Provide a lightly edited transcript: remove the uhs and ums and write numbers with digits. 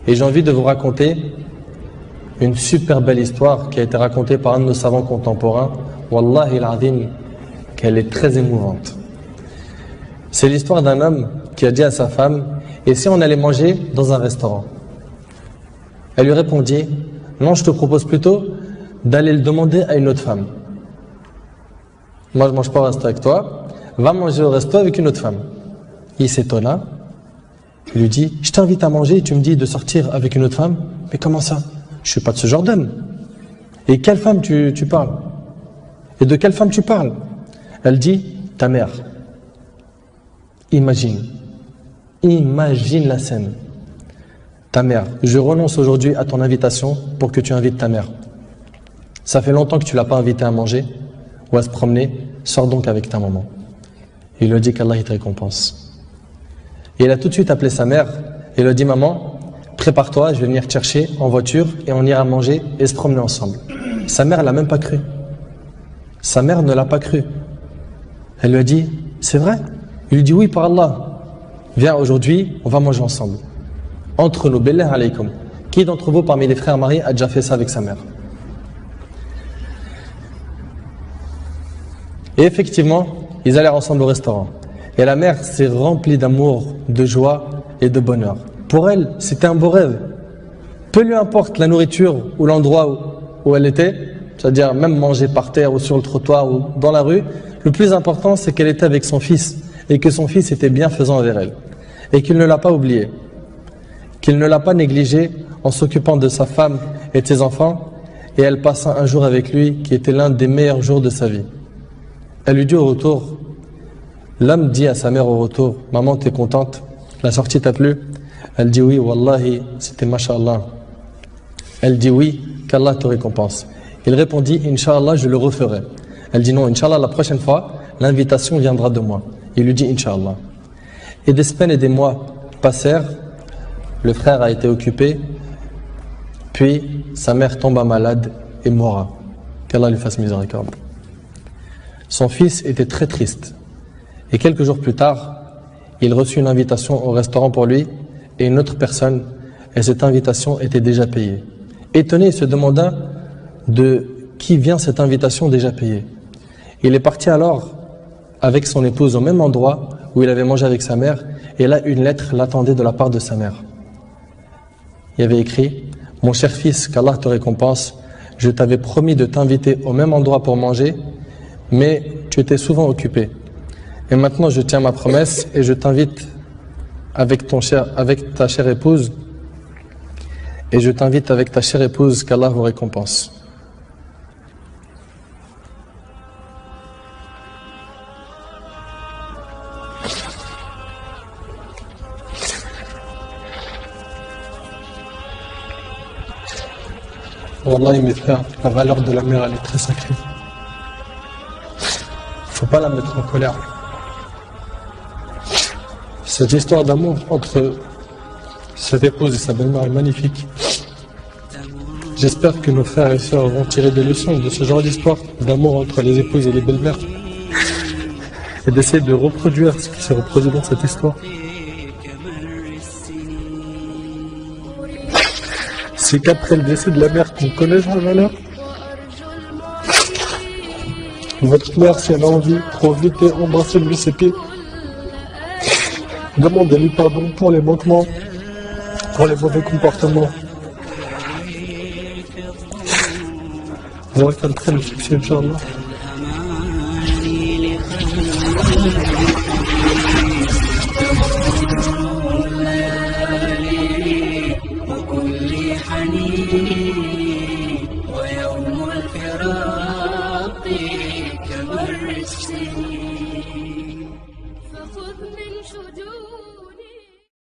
Et j'ai envie de vous raconter une super belle histoire qui a été racontée par un de nos savants contemporains. Wallahi al-azim, qu'elle est très émouvante. C'est l'histoire d'un homme qui a dit à sa femme: et si on allait manger dans un restaurant? Elle lui répondit: non, je te propose plutôt d'aller le demander à une autre femme. Moi je mange pas au resto avec toi, va manger au resto avec une autre femme. Il s'étonna, il lui dit: je t'invite à manger et tu me dis de sortir avec une autre femme? Mais comment ça? Je suis pas de ce genre d'homme. Et quelle femme tu parles? Et de quelle femme tu parles? Elle dit: ta mère. Imagine la scène. Ta mère, je renonce aujourd'hui à ton invitation pour que tu invites ta mère. Ça fait longtemps que tu l'as pas invitée à manger ou à se promener, sors donc avec ta maman. Il lui dit qu'Allah il te récompense. Et il a tout de suite appelé sa mère et lui a dit: maman, prépare-toi, je vais venir te chercher en voiture et on ira manger et se promener ensemble. Sa mère l'a même pas cru. Sa mère ne l'a pas cru. Elle lui a dit: c'est vrai? Il lui dit: oui, par Allah. Viens, aujourd'hui, on va manger ensemble. Entre nous, billah alaykum. Qui d'entre vous, parmi les frères mariés, a déjà fait ça avec sa mère? Et effectivement, ils allèrent ensemble au restaurant. Et la mère s'est remplie d'amour, de joie et de bonheur. Pour elle, c'était un beau rêve. Peu lui importe la nourriture ou l'endroit où elle était, c'est-à-dire même manger par terre ou sur le trottoir ou dans la rue, le plus important, c'est qu'elle était avec son fils et que son fils était bienfaisant envers elle. Et qu'il ne l'a pas oublié, qu'il ne l'a pas négligé en s'occupant de sa femme et de ses enfants, et elle passa un jour avec lui qui était l'un des meilleurs jours de sa vie. Elle lui dit au retour, l'homme dit à sa mère au retour: maman, t'es contente? La sortie t'a plu? Elle dit: oui, wallahi, c'était mashallah. Elle dit: oui, qu'Allah te récompense. Il répondit: Inch'Allah, je le referai. Elle dit: non, Inch'Allah, la prochaine fois, l'invitation viendra de moi. Il lui dit: Inch'Allah. Et des semaines et des mois passèrent, le frère a été occupé, puis sa mère tomba malade et mourra. Qu'Allah lui fasse miséricorde. Son fils était très triste. Et quelques jours plus tard, il reçut une invitation au restaurant pour lui et une autre personne, et cette invitation était déjà payée. Étonné, il se demanda de qui vient cette invitation déjà payée. Il est parti alors avec son épouse au même endroit où il avait mangé avec sa mère, et là une lettre l'attendait de la part de sa mère. Il y avait écrit: mon cher fils, qu'Allah te récompense, je t'avais promis de t'inviter au même endroit pour manger, mais tu étais souvent occupé. Et maintenant je tiens ma promesse et je t'invite avec ta chère épouse, et je t'invite avec ta chère épouse, qu'Allah vous récompense. Wallahi mes frères, la valeur de la mère elle est très sacrée. Faut pas la mettre en colère. Cette histoire d'amour entre cette épouse et sa belle-mère est magnifique. J'espère que nos frères et sœurs vont tirer des leçons de ce genre d'histoire d'amour entre les épouses et les belles-mères et d'essayer de reproduire ce qui s'est reproduit dans cette histoire. C'est qu'après le décès de la mère qu'on connaît sa valeur. Votre mère, si elle a envie, profitez, embrassez-lui ses pieds. Demandez-lui pardon pour les manquements, pour les mauvais comportements. Vous aurez fait le très le succès, Inch'Allah.